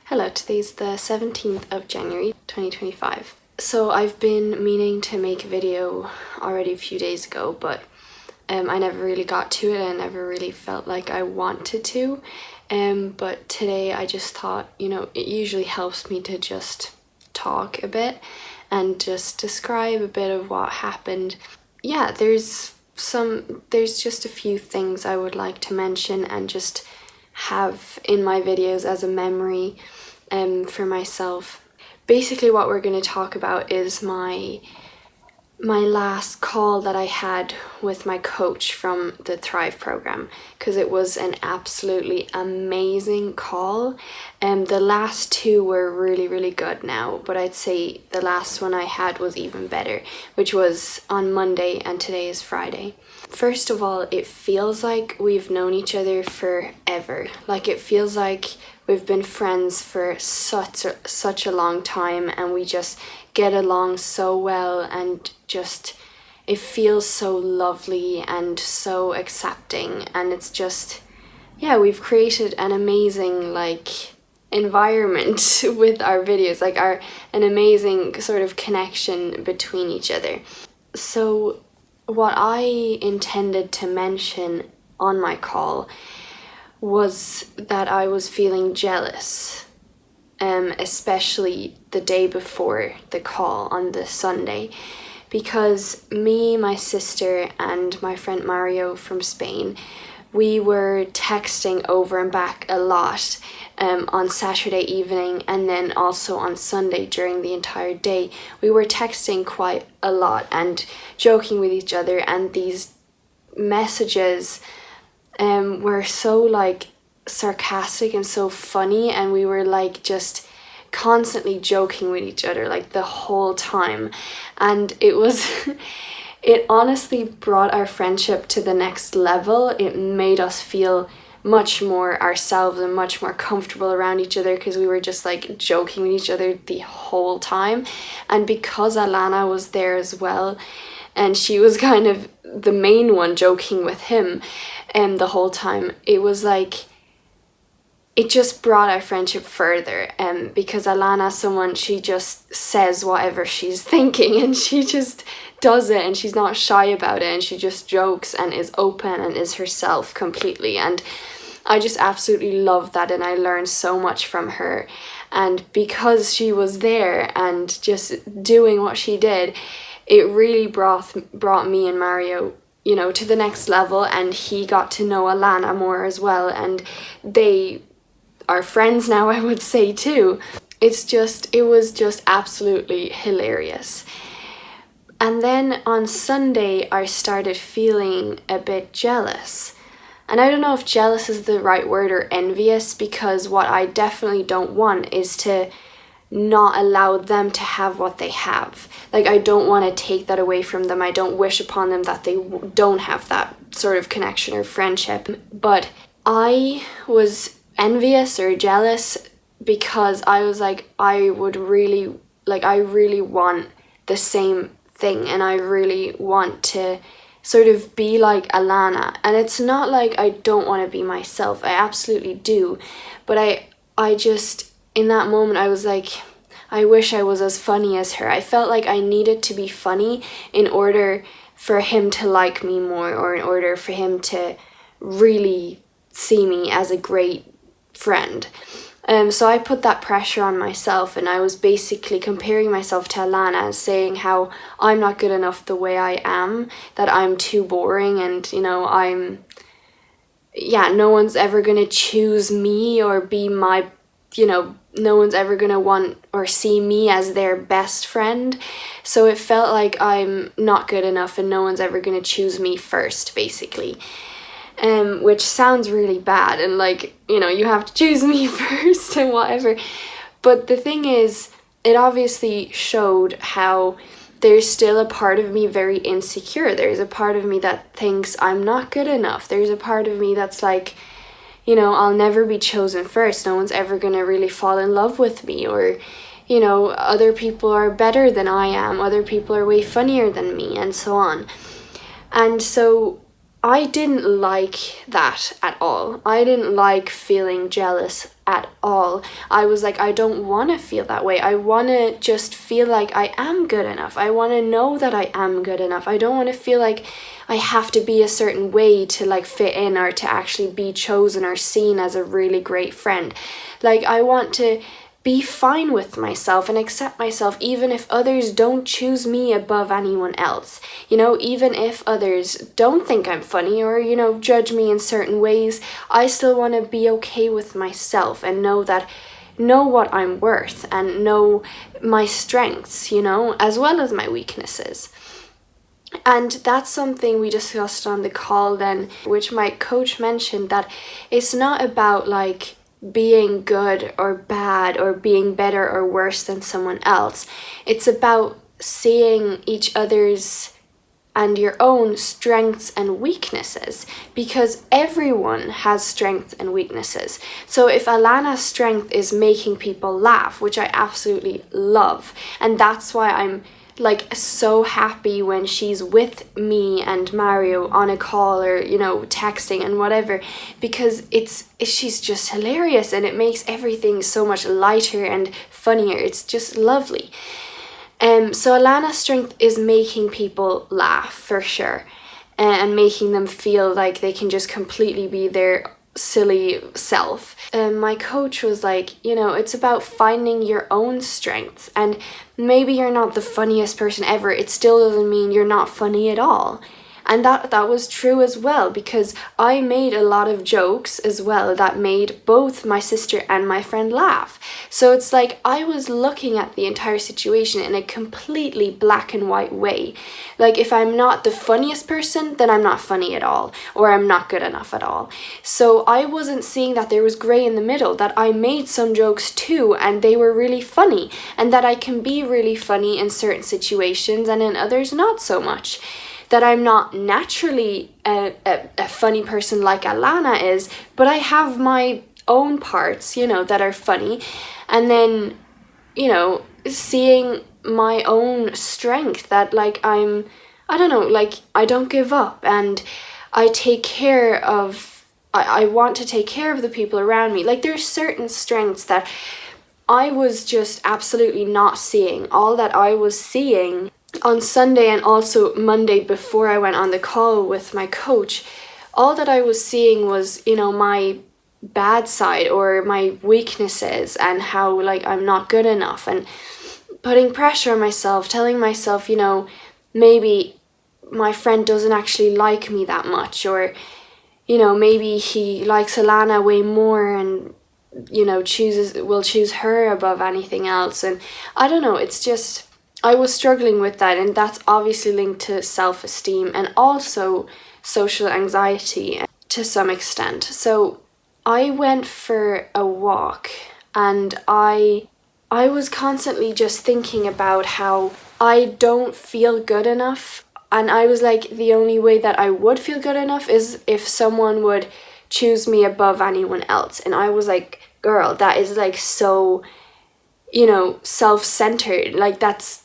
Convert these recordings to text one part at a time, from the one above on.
Hello, today's the 17th of January 2025. So I've been meaning to make a video already a few days ago, but I never really got to it. I never really felt like I wanted to. But today I just thought, it usually helps me to just talk a bit and just describe a bit of what happened. Yeah, there's just a few things I would like to mention and just have in my videos as a memory for myself. Basically what we're going to talk about is my last call that I had with my coach from the Thrive program, because it was an absolutely amazing call. The last two were really good now, but I'd say the last one I had was even better, which was on Monday and today is Friday. First of all, it feels like we've known each other forever. Like, it feels like we've been friends for such a long time, and we just get along so well, and just it feels so lovely and so accepting. And it's just, yeah, we've created an amazing environment with our videos, an amazing sort of connection between each other. So what I intended to mention on my call was that I was feeling jealous, especially the day before the call on the Sunday, because me, my sister, and my friend Mario from Spain, we were texting over and back a lot on Saturday evening, and then also on Sunday during the entire day. We were texting quite a lot and joking with each other, and these messages were so sarcastic and so funny, and we were just constantly joking with each other the whole time. And it was it honestly brought our friendship to the next level. It made us feel much more ourselves and much more comfortable around each other, because we were just joking with each other the whole time. And because Alana was there as well, and she was kind of the main one joking with him the whole time, it was it just brought our friendship further, because Alana, she just says whatever she's thinking, and she just does it, and she's not shy about it, and she just jokes and is open and is herself completely. And I just absolutely love that, and I learned so much from her. And because she was there and just doing what she did, it really brought me and Mario, to the next level, and he got to know Alana more as well, and they are friends now, I would say, too. It was just absolutely hilarious. And then on Sunday, I started feeling a bit jealous. And I don't know if jealous is the right word or envious, because what I definitely don't want is to not allow them to have what they have. I don't want to take that away from them. I don't wish upon them that they don't have that sort of connection or friendship. But I was envious or jealous because I was I really want the same thing, and I really want to sort of be like Alana. And it's not I don't want to be myself. I absolutely do. But I just, in that moment, I was I wish I was as funny as her. I felt like I needed to be funny in order for him to like me more, or in order for him to really see me as a great friend. So I put that pressure on myself, and I was basically comparing myself to Alana, saying how I'm not good enough the way I am, that I'm too boring, and no one's ever gonna choose me or be my, no one's ever gonna want or see me as their best friend. So it felt like I'm not good enough, and no one's ever gonna choose me first, basically. Which sounds really bad, and you have to choose me first and whatever. But the thing is, it obviously showed how there's still a part of me very insecure. There's a part of me that thinks I'm not good enough. There's a part of me that's I'll never be chosen first. No one's ever gonna really fall in love with me, or other people are better than I am. Other people are way funnier than me, and so on. And so I didn't like that at all. I didn't like feeling jealous at all. I was like, I don't want to feel that way. I want to just feel like I am good enough. I want to know that I am good enough. I don't want to feel like I have to be a certain way to like fit in or to actually be chosen or seen as a really great friend. Like, I want to be fine with myself and accept myself, even if others don't choose me above anyone else. You know, even if others don't think I'm funny or, you know, judge me in certain ways, I still want to be okay with myself and know what I'm worth and know my strengths, you know, as well as my weaknesses. And that's something we discussed on the call then, which my coach mentioned, that it's not about like being good or bad or being better or worse than someone else. It's about seeing each other's and your own strengths and weaknesses, because everyone has strengths and weaknesses. So if Alana's strength is making people laugh, which I absolutely love, and that's why I'm like so happy when she's with me and Mario on a call or, you know, texting and whatever, because she's just hilarious and it makes everything so much lighter and funnier. It's just lovely. So Alana's strength is making people laugh for sure, and making them feel like they can just completely be their silly self. My coach was like, you know, it's about finding your own strengths, and maybe you're not the funniest person ever. It still doesn't mean you're not funny at all. And that was true as well, because I made a lot of jokes as well that made both my sister and my friend laugh. So it's like I was looking at the entire situation in a completely black and white way. Like, if I'm not the funniest person, then I'm not funny at all, or I'm not good enough at all. So I wasn't seeing that there was gray in the middle, that I made some jokes too and they were really funny, and that I can be really funny in certain situations and in others not so much. That I'm not naturally a funny person like Alana is, but I have my own parts, you know, that are funny. And then, you know, seeing my own strength, that like I don't know, like I don't give up, and I take care of, I want to take care of the people around me. Like, there's certain strengths that I was just absolutely not seeing. All that I was seeing on Sunday and also Monday before I went on the call with my coach, all that I was seeing was, you know, my bad side or my weaknesses, and how like I'm not good enough, and putting pressure on myself, telling myself, you know, maybe my friend doesn't actually like me that much, or, you know, maybe he likes Alana way more and, you know, will choose her above anything else. And I don't know, it's just, I was struggling with that, and that's obviously linked to self-esteem and also social anxiety to some extent. So I went for a walk, and I was constantly just thinking about how I don't feel good enough, and I was like, the only way that I would feel good enough is if someone would choose me above anyone else. And I was like, girl, that is like so, you know, self-centered, like that's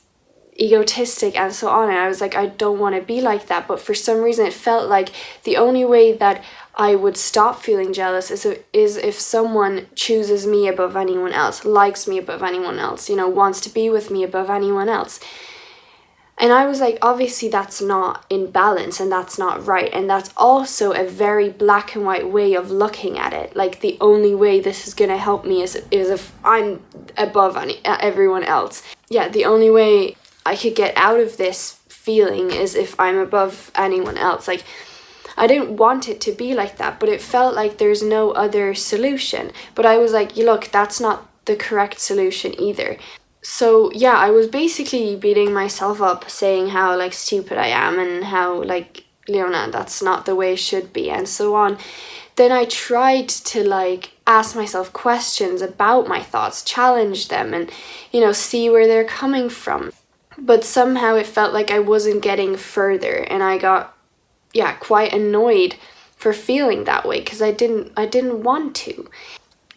egotistic and so on. And I was like, I don't want to be like that. But for some reason it felt like the only way that I would stop feeling jealous is if someone chooses me above anyone else, likes me above anyone else, you know, wants to be with me above anyone else. And I was like, obviously that's not in balance, and that's not right, and that's also a very black and white way of looking at it. Like, the only way this is gonna help me is if I'm above everyone else. Yeah, the only way I could get out of this feeling is if I'm above anyone else. Like, I didn't want it to be like that, but it felt like there's no other solution. But I was like, look, that's not the correct solution either. So yeah, I was basically beating myself up, saying how like stupid I am and how like, Leona, that's not the way it should be, and so on. Then I tried to like ask myself questions about my thoughts, challenge them, and, you know, see where they're coming from. But somehow it felt like I wasn't getting further, and I got, yeah, quite annoyed for feeling that way, because I didn't want to.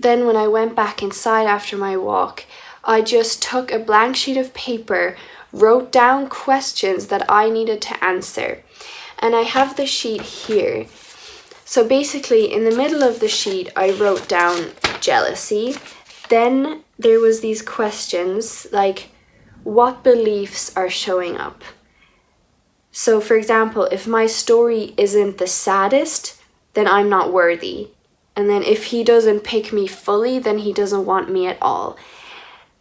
Then when I went back inside after my walk, I just took a blank sheet of paper, wrote down questions that I needed to answer. And I have the sheet here. So basically, in the middle of the sheet, I wrote down jealousy. Then there was these questions like, what beliefs are showing up? So for example, if my story isn't the saddest, then I'm not worthy. And then if he doesn't pick me fully, then he doesn't want me at all.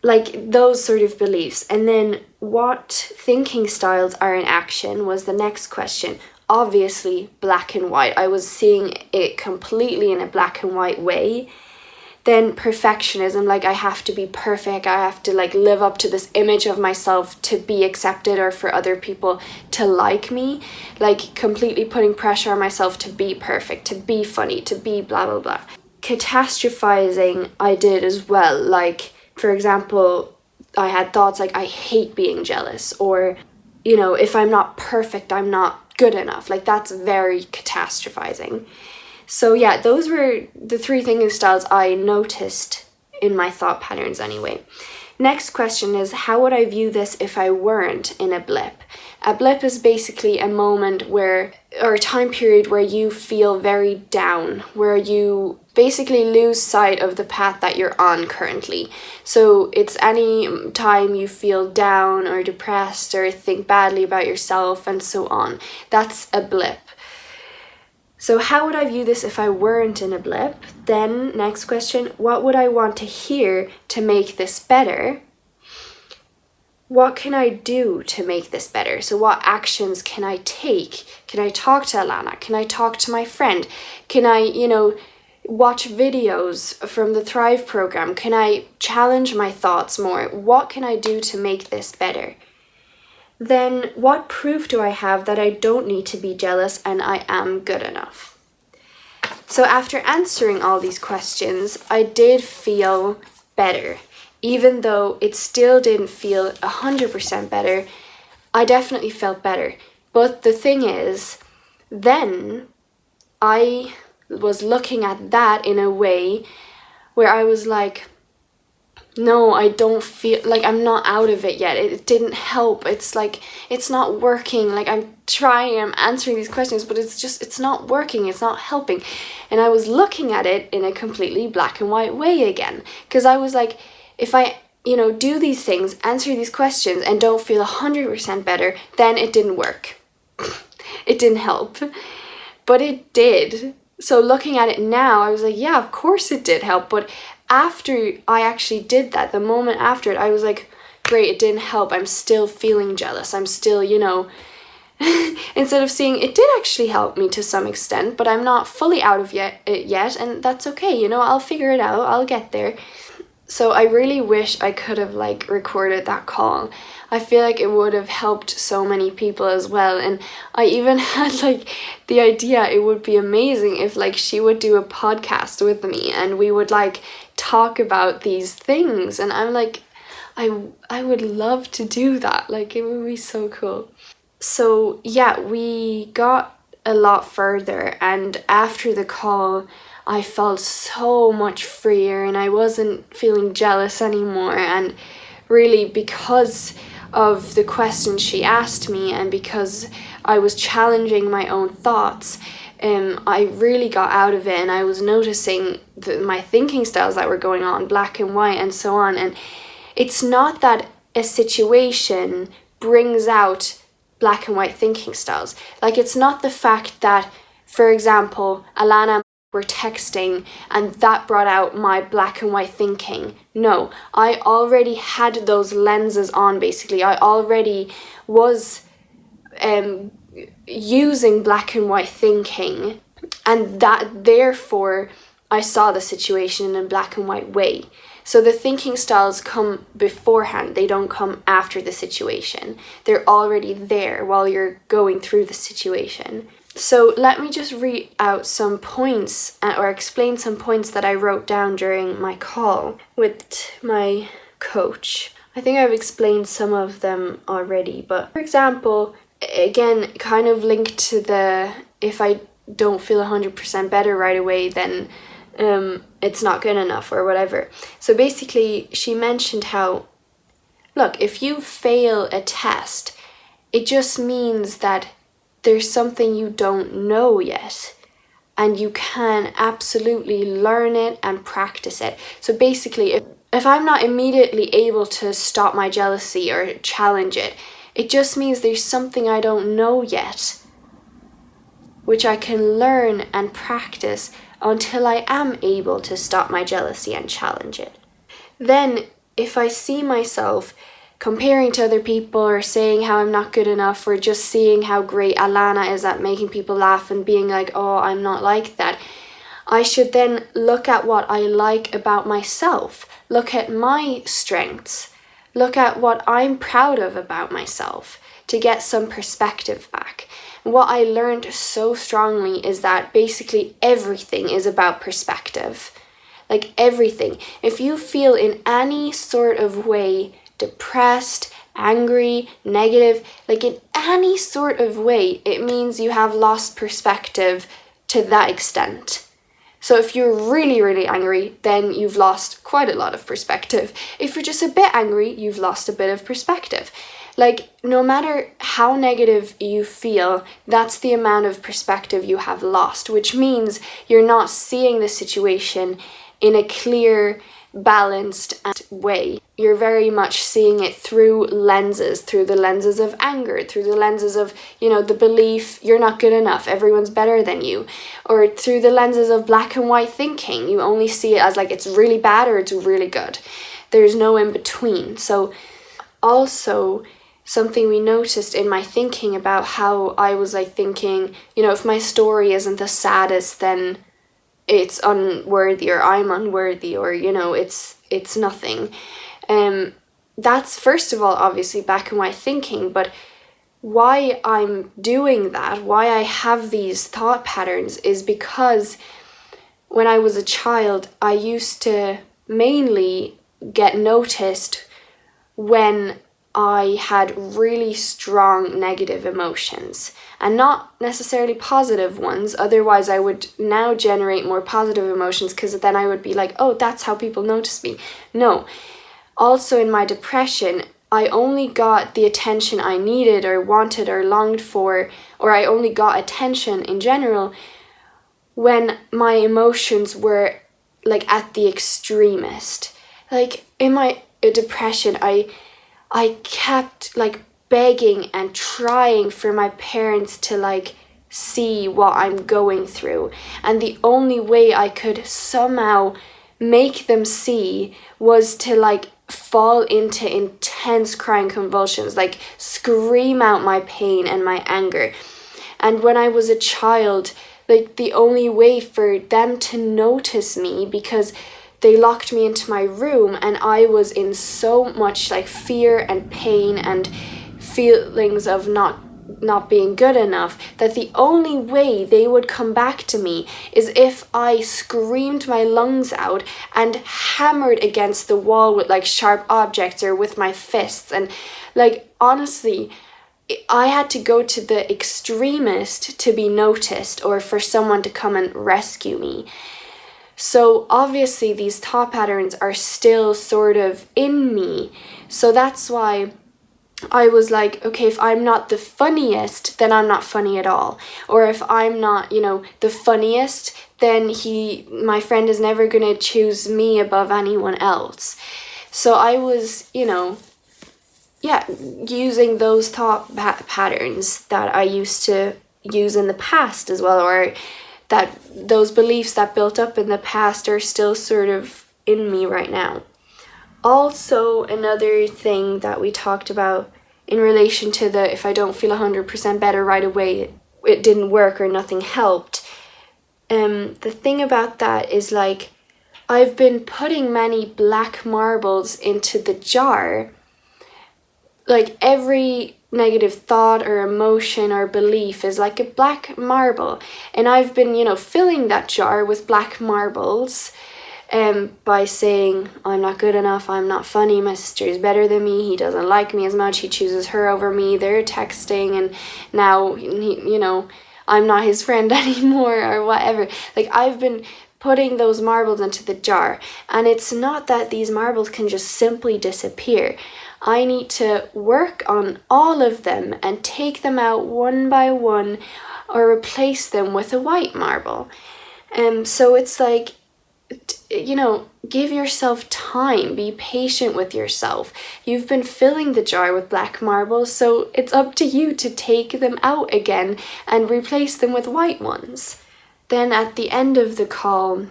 Like those sort of beliefs. And then what thinking styles are in action was the next question. Obviously, black and white. I was seeing it completely in a black and white way. Then perfectionism, like I have to be perfect. I have to like live up to this image of myself to be accepted or for other people to like me. Like completely putting pressure on myself to be perfect, to be funny, to be blah, blah, blah. Catastrophizing I did as well. Like, for example, I had thoughts like I hate being jealous, or, you know, if I'm not perfect, I'm not good enough. Like that's very catastrophizing. So yeah, those were the three thinking styles I noticed in my thought patterns anyway. Next question is, how would I view this if I weren't in a blip? A blip is basically a moment where, or a time period where you feel very down, where you basically lose sight of the path that you're on currently. So it's any time you feel down or depressed or think badly about yourself and so on. That's a blip. So how would I view this if I weren't in a blip? Then next question, what would I want to hear to make this better? What can I do to make this better? So what actions can I take? Can I talk to Alana? Can I talk to my friend? Can I, watch videos from the Thrive program? Can I challenge my thoughts more? What can I do to make this better? Then what proof do I have that I don't need to be jealous and I am good enough? So after answering all these questions, I did feel better. Even though it still didn't feel 100% better, I definitely felt better. But the thing is, then I was looking at that in a way where I was like, no, I don't feel like I'm not out of it yet. It didn't help. It's like, it's not working. Like I'm trying, I'm answering these questions, but it's not working. It's not helping. And I was looking at it in a completely black and white way again. Because I was like, if I, do these things, answer these questions and don't feel 100% better, then it didn't work. It didn't help. But it did. So looking at it now, I was like, yeah, of course it did help. But after I actually did that, the moment after it, I was like, great, it didn't help. I'm still feeling jealous. I'm still, instead of seeing it did actually help me to some extent, but I'm not fully out of it yet, and that's okay. I'll figure it out. I'll get there. So I really wish I could have recorded that call. I feel like it would have helped so many people as well. And I even had the idea it would be amazing if she would do a podcast with me and we would talk about these things. And I'm like, I would love to do that. It would be so cool. So yeah, we got a lot further, and after the call I felt so much freer and I wasn't feeling jealous anymore. And really, because of the questions she asked me and because I was challenging my own thoughts, I really got out of it, and I was noticing my thinking styles that were going on, black and white and so on. And it's not that a situation brings out black and white thinking styles. It's not the fact that, for example, Alana were texting and that brought out my black and white thinking. No, I already had those lenses on, basically. I already was using black and white thinking, and that therefore I saw the situation in a black and white way. So the thinking styles come beforehand. They don't come after the situation. They're already there while you're going through the situation. So let me just read out some points or explain some points that I wrote down during my call with my coach. I think I've explained some of them already, but for example, again, kind of linked to the if I don't feel 100% better right away, then it's not good enough or whatever. So basically, she mentioned how, look, if you fail a test, it just means that there's something you don't know yet. and you can absolutely learn it and practice it. So basically, if I'm not immediately able to stop my jealousy or challenge it, it just means there's something I don't know yet, which I can learn and practice until I am able to stop my jealousy and challenge it. Then, if I see myself comparing to other people or saying how I'm not good enough or just seeing how great Alana is at making people laugh and being like, oh, I'm not like that, I should then look at what I like about myself, look at my strengths, look at what I'm proud of about myself to get some perspective back. What I learned so strongly is that basically everything is about perspective. Like everything. If you feel in any sort of way depressed, angry, negative, like in any sort of way, it means you have lost perspective to that extent. So if you're really, really angry, then you've lost quite a lot of perspective. If you're just a bit angry, you've lost a bit of perspective. Like, no matter how negative you feel, that's the amount of perspective you have lost, which means you're not seeing the situation in a clear, balanced way. You're very much seeing it through the lenses of anger, through the lenses of, the belief you're not good enough, everyone's better than you, or through the lenses of black and white thinking. You only see it as like it's really bad or it's really good. There's no in between. So also, something we noticed in my thinking about how I was like thinking, if my story isn't the saddest, then it's unworthy, or I'm unworthy, or it's nothing. That's first of all obviously black and white thinking, but why I'm doing that, why I have these thought patterns, is because when I was a child, I used to mainly get noticed when I had really strong negative emotions, and not necessarily positive ones. Otherwise, I would now generate more positive emotions, because then I would be like, oh, that's how people notice me. No. Also, in my depression, I only got the attention I needed or wanted or longed for, or I only got attention in general when my emotions were like at the extremist. Like in my depression, I kept like begging and trying for my parents to like see what I'm going through. And the only way I could somehow make them see was to like fall into intense crying convulsions, like scream out my pain and my anger. And when I was a child, like the only way for them to notice me, because they locked me into my room and I was in so much like fear and pain and feelings of not being good enough, that the only way they would come back to me is if I screamed my lungs out and hammered against the wall with like sharp objects or with my fists. And like honestly, I had to go to the extremist to be noticed or for someone to come and rescue me. So obviously these thought patterns are still sort of in me. So that's why I was like, okay, if I'm not the funniest, then I'm not funny at all. Or if I'm not, the funniest, then my friend is never going to choose me above anyone else. So I was, using those thought patterns that I used to use in the past as well, or that those beliefs that built up in the past are still sort of in me right now. Also, another thing that we talked about in relation to the if I don't feel 100% better right away, it didn't work or nothing helped. The thing about that is like I've been putting many black marbles into the jar. Like every negative thought or emotion or belief is like a black marble, and I've been filling that jar with black marbles by saying I'm not good enough, I'm not funny, my sister is better than me, he doesn't like me as much, he chooses her over me, they're texting, and now I'm not his friend anymore, or whatever. Like I've been putting those marbles into the jar. And it's not that these marbles can just simply disappear. I need to work on all of them and take them out one by one or replace them with a white marble. So it's like, you know, give yourself time, be patient with yourself. You've been filling the jar with black marbles, so it's up to you to take them out again and replace them with white ones. Then at the end of the call,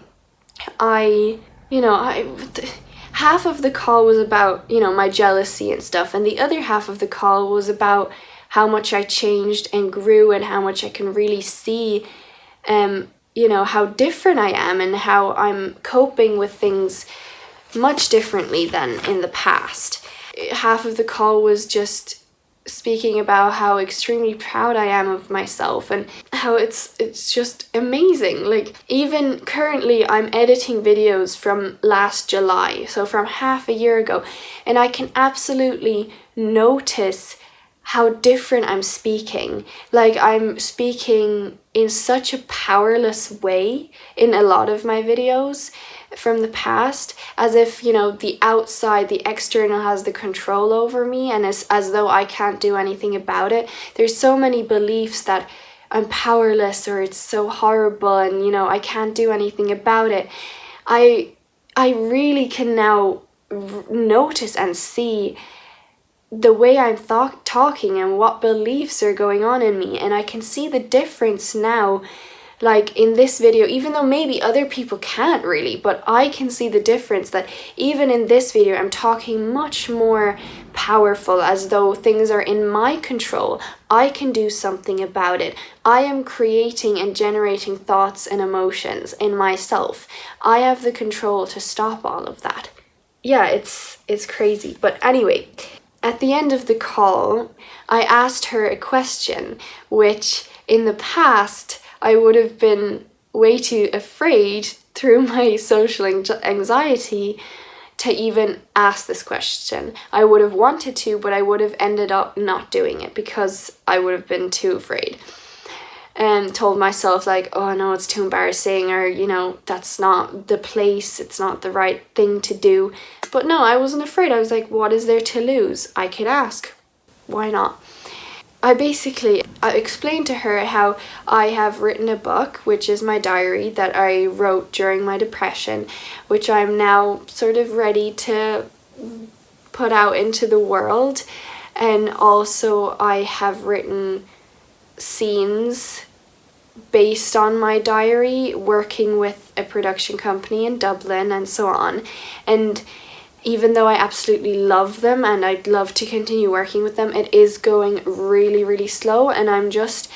half of the call was about, you know, my jealousy and stuff, and the other half of the call was about how much I changed and grew and how much I can really see you know, how different I am and how I'm coping with things much differently than in the past. Half of the call was just speaking about how extremely proud I am of myself and how it's just amazing. Like, even currently I'm editing videos from last July, so from half a year ago, and I can absolutely notice how different I'm speaking. Like, I'm speaking in such a powerless way in a lot of my videos from the past, as if, you know, the outside, the external has the control over me, and as though I can't do anything about it. There's so many beliefs that I'm powerless or it's so horrible and, you know, I can't do anything about it. I really can now notice and see the way I'm talking and what beliefs are going on in me, and I can see the difference now. Like in this video, even though maybe other people can't really, but I can see the difference that even in this video I'm talking much more powerful, as though things are in my control. I can do something about it. I am creating and generating thoughts and emotions in myself. I have the control to stop all of that. Yeah, it's crazy. But anyway, at the end of the call, I asked her a question, which in the past I would have been way too afraid through my social anxiety to even ask this question. I would have wanted to, but I would have ended up not doing it because I would have been too afraid. And told myself like, oh no, it's too embarrassing, or, you know, that's not the place, it's not the right thing to do. But no, I wasn't afraid. I was like, what is there to lose? I could ask. Why not? I explained to her how I have written a book, which is my diary that I wrote during my depression, which I'm now sort of ready to put out into the world. And also I have written scenes based on my diary, working with a production company in Dublin and so on. And even though I absolutely love them and I'd love to continue working with them, it is going really, really slow, and I'm just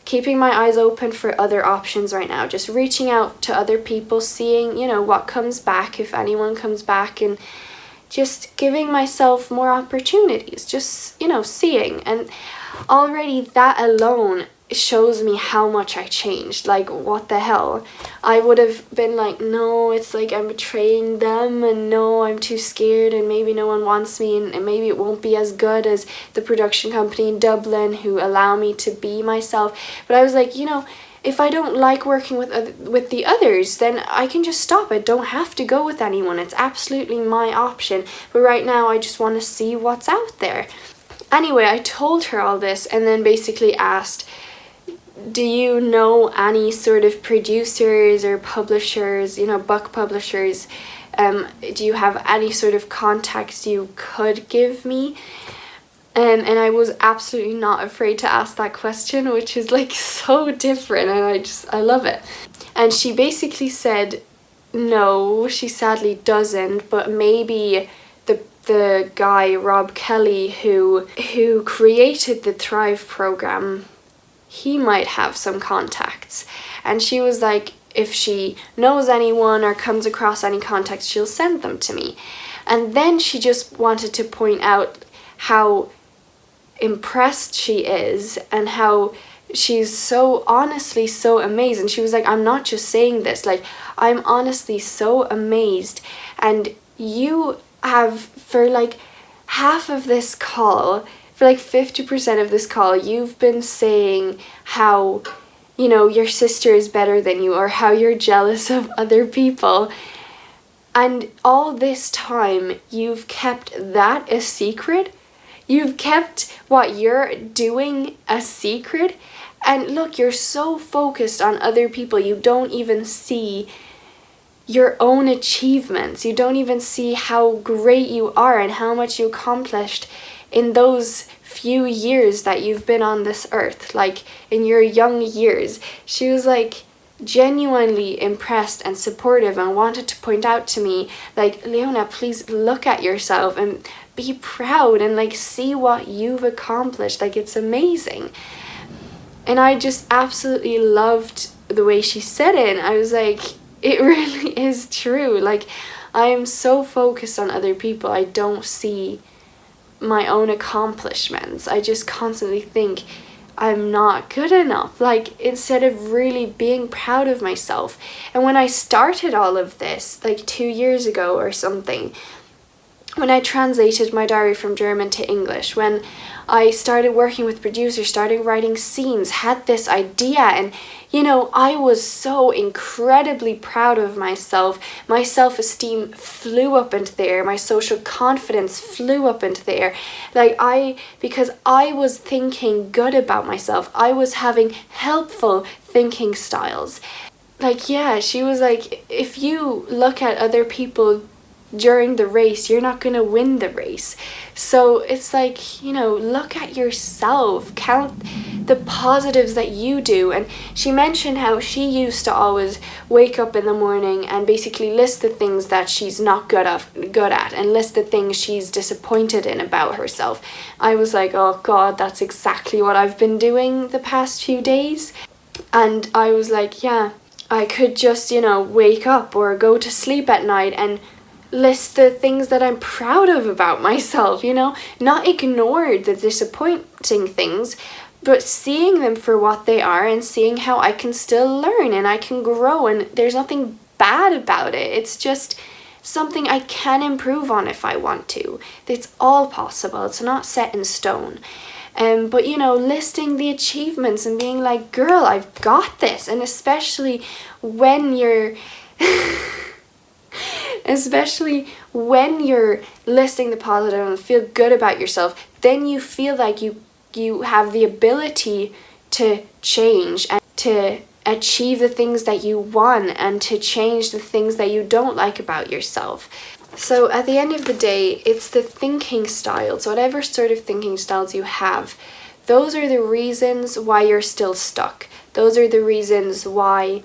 keeping my eyes open for other options right now. Just reaching out to other people, seeing, you know, what comes back, if anyone comes back, and just giving myself more opportunities, just, you know, seeing. And already that alone shows me how much I changed. Like, what the hell? I would have been like, no, it's like I'm betraying them, and no, I'm too scared, and maybe no one wants me, and maybe it won't be as good as the production company in Dublin who allow me to be myself. But I was like, you know, if I don't like working with the others, then I can just stop. I don't have to go with anyone. It's absolutely my option. But right now I just want to see what's out there. Anyway, I told her all this and then basically asked, do you know any sort of producers or publishers, you know, book publishers? Do you have any sort of contacts you could give me? And I was absolutely not afraid to ask that question, which is like so different, and I love it. And she basically said, no, she sadly doesn't, but maybe the guy, Rob Kelly, who created the Thrive program, he might have some contacts. And she was like, if she knows anyone or comes across any contacts, she'll send them to me. And then she just wanted to point out how impressed she is and how she's so honestly so amazed. And she was like, I'm not just saying this, like, I'm honestly so amazed. And you have, for like half of this call, for like 50% of this call, you've been saying how you know, your sister is better than you, or how you're jealous of other people. And all this time, you've kept that a secret. You've kept what you're doing a secret. And look, you're so focused on other people, you don't even see your own achievements. You don't even see how great you are and how much you accomplished in those few years that you've been on this earth, like in your young years. She was like genuinely impressed and supportive and wanted to point out to me, like, Leona, please look at yourself and be proud and like see what you've accomplished. Like, it's amazing. And I just absolutely loved the way she said it. And I was like, it really is true. Like, I am so focused on other people, I don't see my own accomplishments. I just constantly think I'm not good enough, like, instead of really being proud of myself. And when I started all of this, like 2 years ago or something, when I translated my diary from German to English, when I started working with producers, started writing scenes, had this idea, and you know, I was so incredibly proud of myself. My self-esteem flew up into the air, my social confidence flew up into the air. Like, because I was thinking good about myself, I was having helpful thinking styles. Like, yeah, she was like, if you look at other people during the race, you're not going to win the race. So it's like, you know, look at yourself, count the positives that you do. And she mentioned how she used to always wake up in the morning and basically list the things that she's not good at and list the things she's disappointed in about herself. I was like, oh God, that's exactly what I've been doing the past few days. And I was like, yeah, I could just, you know, wake up or go to sleep at night and list the things that I'm proud of about myself, you know, not ignore the disappointing things, but seeing them for what they are and seeing how I can still learn and I can grow, and there's nothing bad about it. It's just something I can improve on if I want to. It's all possible. It's not set in stone. But you know, listing the achievements and being like, girl, I've got this. And especially when you're listing the positive and feel good about yourself, then you feel like you have the ability to change and to achieve the things that you want and to change the things that you don't like about yourself. So at the end of the day, it's the thinking styles, whatever sort of thinking styles you have, those are the reasons why you're still stuck. Those are the reasons why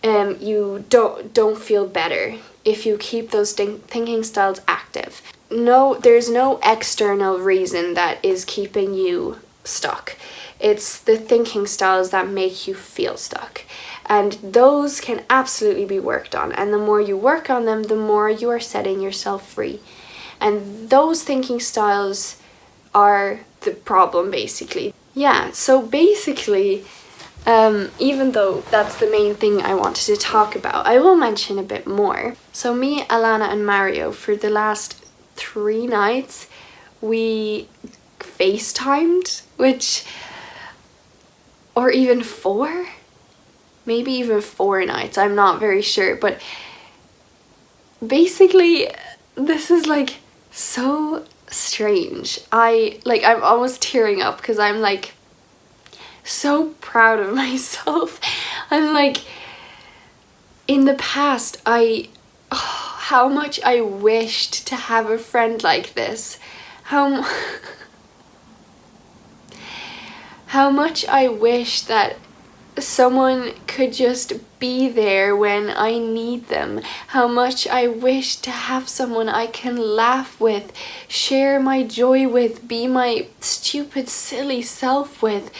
you don't feel better if you keep those thinking styles active. No, there's no external reason that is keeping you stuck. It's the thinking styles that make you feel stuck. And those can absolutely be worked on. And the more you work on them, the more you are setting yourself free. And those thinking styles are the problem, basically. Yeah, so basically, even though that's the main thing I wanted to talk about, I will mention a bit more. So me, Alana and Mario, for the last 3 nights, we FaceTimed, or even 4? Maybe even 4 nights, I'm not very sure, but basically this is like so strange. I'm almost tearing up because I'm like so proud of myself. I'm like, in the past, how much I wished to have a friend like this. How much I wish that someone could just be there when I need them. How much I wish to have someone I can laugh with, share my joy with, be my stupid, silly self with.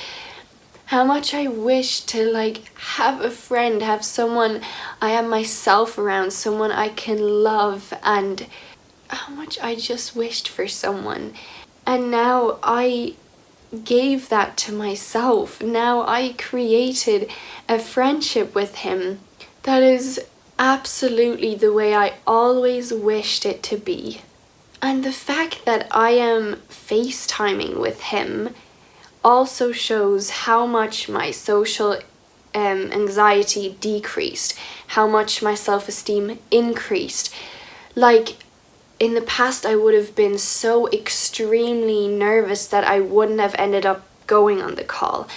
How much I wish to like have a friend, have someone I am myself around, someone I can love, and how much I just wished for someone. And now I gave that to myself. Now I created a friendship with him that is absolutely the way I always wished it to be. And the fact that I am FaceTiming with him also shows how much my social anxiety decreased, how much my self-esteem increased. Like, in the past, I would have been so extremely nervous that I wouldn't have ended up going on the call.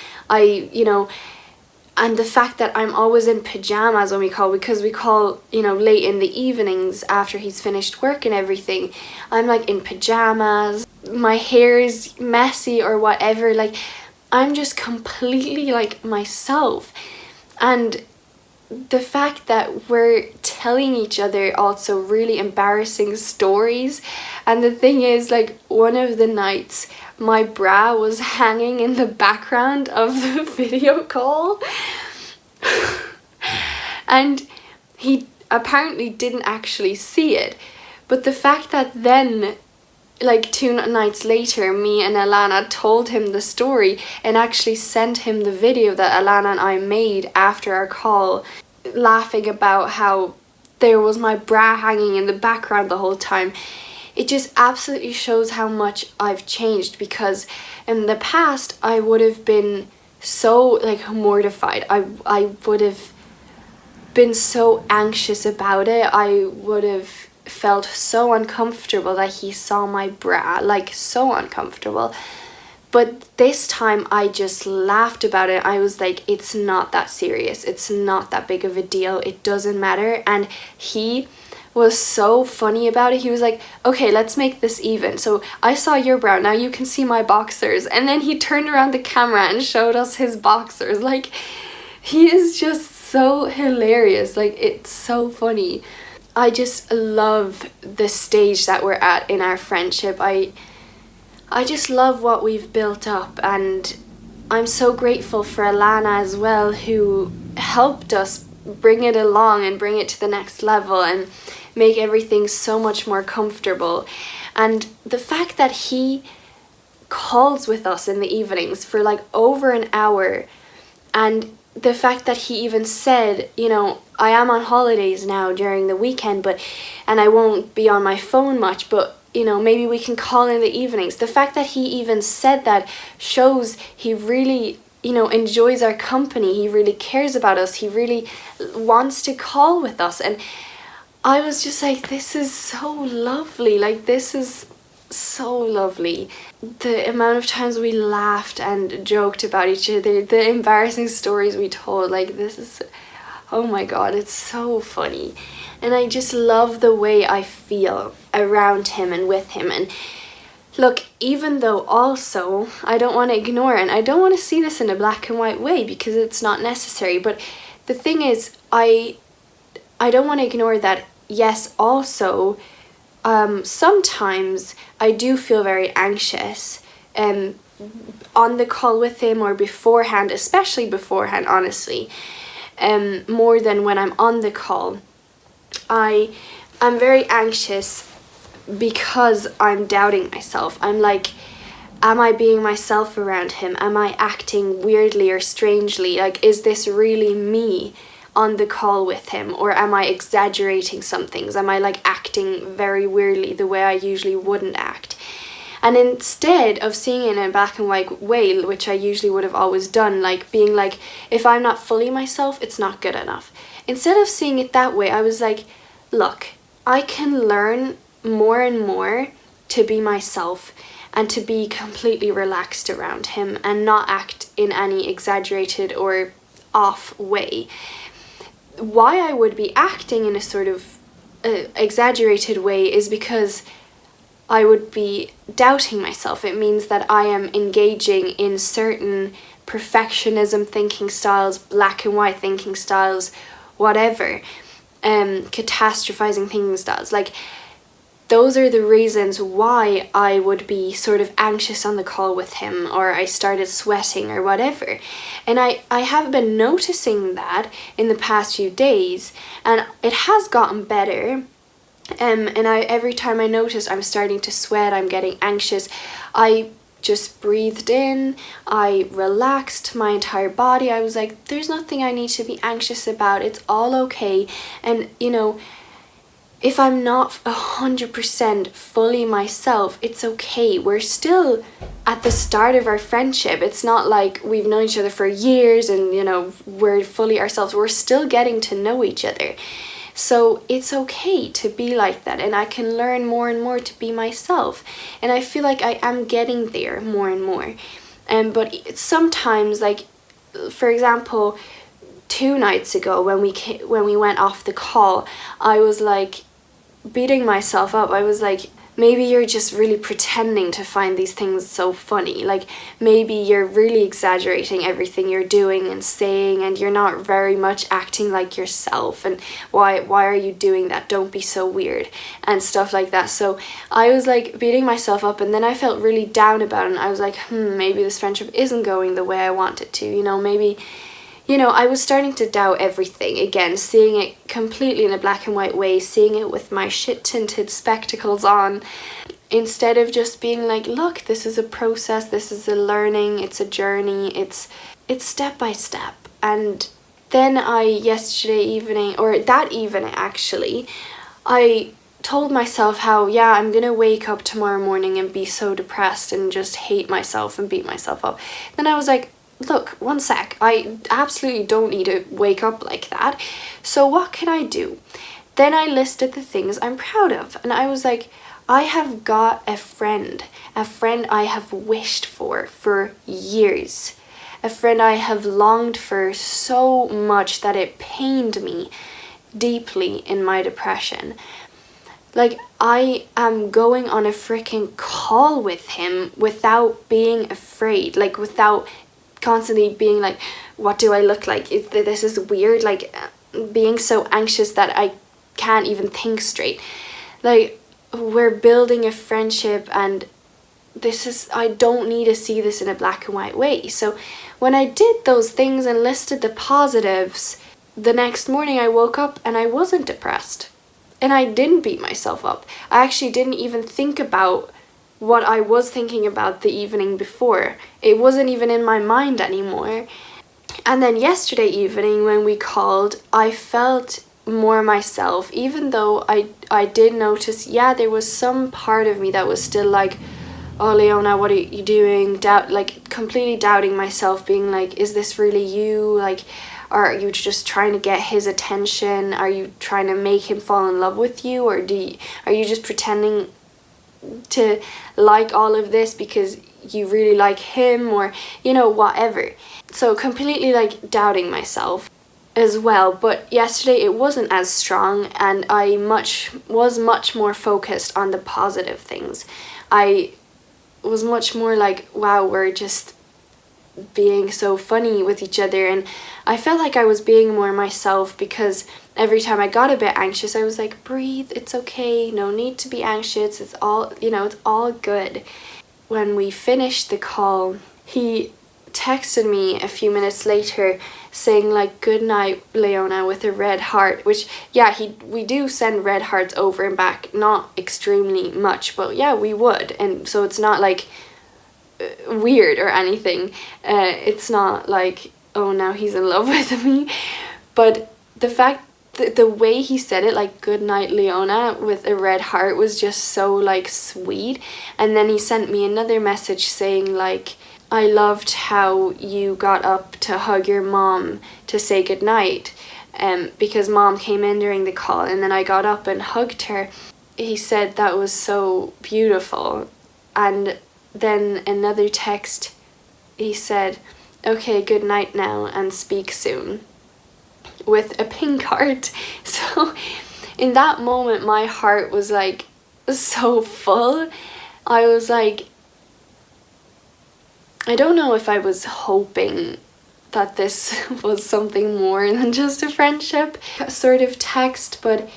And the fact that I'm always in pajamas when we call, because we call, late in the evenings after he's finished work and everything. I'm like in pajamas, my hair is messy or whatever. Like, I'm just completely like myself. And the fact that we're telling each other also really embarrassing stories. And the thing is, like, one of the nights my bra was hanging in the background of the video call. And he apparently didn't actually see it. But the fact that then, like 2 nights later, me and Alana told him the story and actually sent him the video that Alana and I made after our call, laughing about how there was my bra hanging in the background the whole time. It just absolutely shows how much I've changed, because in the past I would have been so like mortified. I would have been so anxious about it. I would have felt so uncomfortable that he saw my bra, like so uncomfortable. But this time I just laughed about it. I was like, it's not that serious. It's not that big of a deal. It doesn't matter. And he was so funny about it. He was like, okay, let's make this even. So I saw your bra, now you can see my boxers. And then he turned around the camera and showed us his boxers. Like, he is just so hilarious. Like, it's so funny. I just love the stage that we're at in our friendship. I just love what we've built up, and I'm so grateful for Alana as well, who helped us bring it along and bring it to the next level and make everything so much more comfortable. And the fact that he calls with us in the evenings for like over an hour, and the fact that he even said, I am on holidays now during the weekend, and I won't be on my phone much, but maybe we can call in the evenings. The fact that he even said that shows he really, enjoys our company. He really cares about us. He really wants to call with us. And I was just like, this is so lovely. Like, this is so lovely. The amount of times we laughed and joked about each other, the embarrassing stories we told, like, this is, oh my god, it's so funny. And I just love the way I feel around him and with him. And look, even though also I don't want to ignore it, and I don't want to see this in a black and white way because it's not necessary, but the thing is, I don't want to ignore that, yes, also sometimes I do feel very anxious on the call with him or beforehand, especially beforehand, honestly, more than when I'm on the call. I'm very anxious because I'm doubting myself. I'm like, am I being myself around him? Am I acting weirdly or strangely? Like, is this really me on the call with him, or am I exaggerating some things? Am I like acting very weirdly the way I usually wouldn't act? And instead of seeing it in a black and white way, which I usually would have always done, like being like, if I'm not fully myself, it's not good enough. Instead of seeing it that way, I was like, look, I can learn more and more to be myself and to be completely relaxed around him and not act in any exaggerated or off way. Why I would be acting in a sort of exaggerated way is because I would be doubting myself. It means that I am engaging in certain perfectionism thinking styles, black and white thinking styles, whatever, catastrophizing thinking styles. Like, those are the reasons why I would be sort of anxious on the call with him, or I started sweating or whatever. And I have been noticing that in the past few days, and it has gotten better. And every time I notice I'm starting to sweat, I'm getting anxious, I just breathed in, I relaxed my entire body. I was like, there's nothing I need to be anxious about, it's all okay. And if I'm not 100% fully myself, it's okay. We're still at the start of our friendship. It's not like we've known each other for years and, you know, we're fully ourselves. We're still getting to know each other. So it's okay to be like that, and I can learn more and more to be myself. And I feel like I am getting there more and more. But sometimes, like, for example, 2 nights ago when we went off the call, I was like beating myself up. I was like, maybe you're just really pretending to find these things so funny. Like, maybe you're really exaggerating everything you're doing and saying, and you're not very much acting like yourself, and why are you doing that? Don't be so weird, and stuff like that. So I was like beating myself up, and then I felt really down about it, and I was like, maybe this friendship isn't going the way I want it to, you know, maybe, you know, I was starting to doubt everything again, seeing it completely in a black and white way, seeing it with my shit-tinted spectacles on, instead of just being like, look, this is a process, this is a learning, it's a journey, it's step by step. And then yesterday evening, or that evening actually, I told myself how, yeah, I'm gonna wake up tomorrow morning and be so depressed and just hate myself and beat myself up. Then I was like, look, one sec, I absolutely don't need to wake up like that. So what can I do? Then I listed the things I'm proud of, and I was like, I have got a friend I have wished for years, a friend I have longed for so much that it pained me deeply in my depression. Like, I am going on a freaking call with him without being afraid, like without constantly being like, what do I look like? This is weird, like being so anxious that I can't even think straight. Like, we're building a friendship, and I don't need to see this in a black and white way. So when I did those things and listed the positives, the next morning I woke up and I wasn't depressed, and I didn't beat myself up. I actually didn't even think about what I was thinking about the evening before. It wasn't even in my mind anymore. And then yesterday evening when we called, I felt more myself, even though I did notice, yeah, there was some part of me that was still like, oh, Leona, what are you doing? Completely doubting myself, being like, is this really you? Like, are you just trying to get his attention? Are you trying to make him fall in love with you? Or are you just pretending to like all of this because you really like him, or, you know, whatever. So completely like doubting myself as well. But yesterday it wasn't as strong, and I was much more focused on the positive things. I was much more like, wow, we're just being so funny with each other, and I felt like I was being more myself, because every time I got a bit anxious, I was like, breathe, it's okay, no need to be anxious, it's all, you know, it's all good. When we finished the call, he texted me a few minutes later saying like, good night, Leona, with a red heart, which, yeah, we do send red hearts over and back, not extremely much, but yeah, we would. And so it's not like weird or anything. It's not like, oh, now he's in love with me. But the fact that the way he said it, like, good night, Leona, with a red heart, was just so like sweet. And then he sent me another message saying like, I loved how you got up to hug your mom to say goodnight, because mom came in during the call, and then I got up and hugged her. He said that was so beautiful. And then another text, he said, okay, good night now and speak soon, with a pink heart. So in that moment, my heart was like so full. I was like, I don't know if I was hoping that this was something more than just a friendship sort of text, but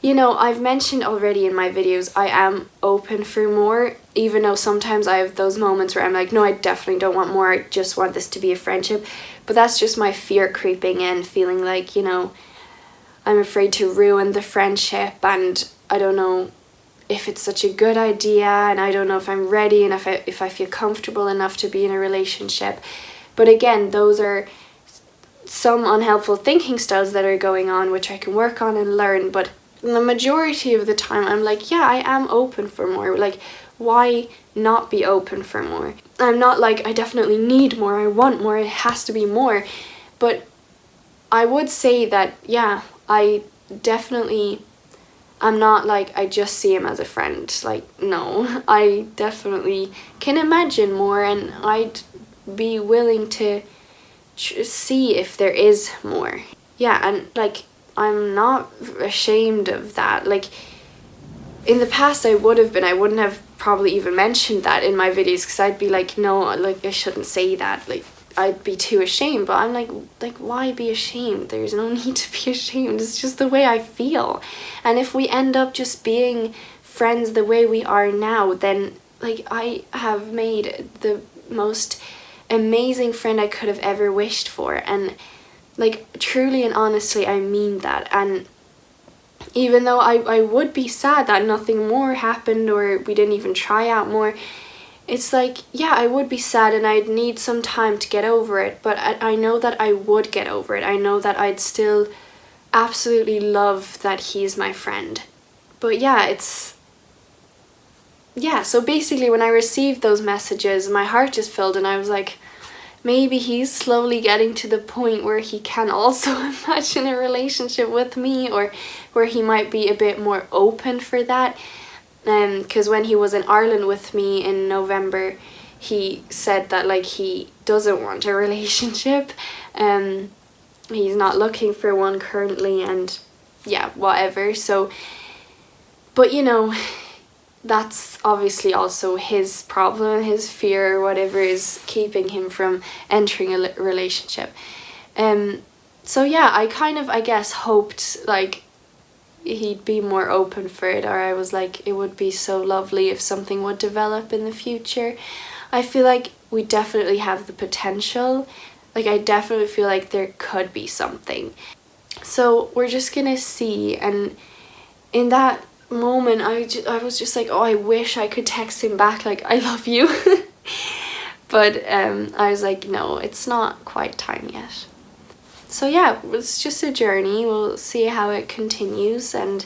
you know, I've mentioned already in my videos, I am open for more, even though sometimes I have those moments where I'm like, no, I definitely don't want more, I just want this to be a friendship. But that's just my fear creeping in, feeling like, you know, I'm afraid to ruin the friendship, and I don't know if it's such a good idea, and I don't know if I'm ready and if I feel comfortable enough to be in a relationship. But again, those are some unhelpful thinking styles that are going on, which I can work on and learn, but the majority of the time I'm like, yeah, I am open for more. Like, why not be open for more? I'm not like, I definitely need more, I want more, it has to be more. But I would say that, yeah, I'm not like, I just see him as a friend. Like, no, I definitely can imagine more, and I'd be willing to see if there is more. Yeah, and like, I'm not ashamed of that. Like, in the past I wouldn't have probably even mentioned that in my videos, because I'd be like, no, like, I shouldn't say that, like, I'd be too ashamed. But I'm like, why be ashamed? There's no need to be ashamed. It's just the way I feel. And if we end up just being friends the way we are now, then like, I have made the most amazing friend I could have ever wished for. And like, truly and honestly, I mean that. And even though I would be sad that nothing more happened, or we didn't even try out more, it's like, yeah, I would be sad and I'd need some time to get over it, but I know that I would get over it. I know that I'd still absolutely love that he's my friend. But yeah, so basically when I received those messages, my heart just filled, and I was like, maybe he's slowly getting to the point where he can also imagine a relationship with me, or where he might be a bit more open for that. Because when he was in Ireland with me in November, he said that like, he doesn't want a relationship. He's not looking for one currently, and yeah, whatever. So, but you know, that's obviously also his problem, his fear, or whatever is keeping him from entering a relationship. So yeah, I kind of, I guess, hoped like he'd be more open for it, or I was like, it would be so lovely if something would develop in the future. I feel like we definitely have the potential. Like, I definitely feel like there could be something. So we're just gonna see. And in that moment, I was just like, oh, I wish I could text him back like, I love you. But I was like, no, it's not quite time yet. So yeah, it's just a journey. We'll see how it continues, and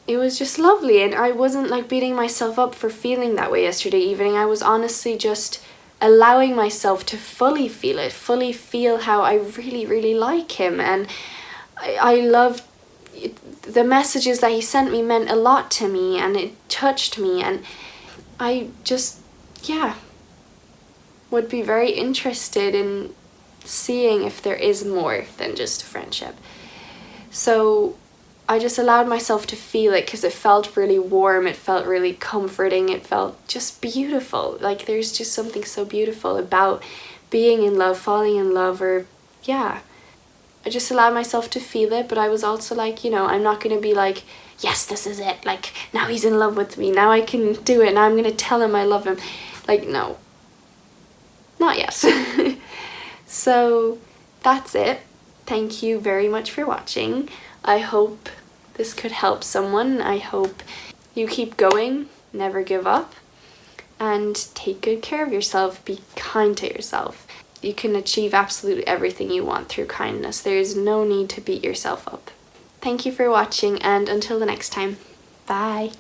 it was just lovely. And I wasn't like beating myself up for feeling that way yesterday evening. I was honestly just allowing myself to fully feel it, fully feel how I really, really like him. And I loved the messages that he sent me, meant a lot to me, and it touched me. And I just, yeah, would be very interested in seeing if there is more than just a friendship. So I just allowed myself to feel it, because it felt really warm, it felt really comforting, it felt just beautiful. Like, there's just something so beautiful about being in love, falling in love, or yeah. I just allowed myself to feel it, but I was also like, you know, I'm not going to be like, yes, this is it, like, now he's in love with me, now I can do it, now I'm going to tell him I love him. Like, no. Not yet. So that's it. Thank you very much for watching. I hope this could help someone. I hope you keep going, never give up, and take good care of yourself. Be kind to yourself. You can achieve absolutely everything you want through kindness. There is no need to beat yourself up. Thank you for watching, and until the next time, bye.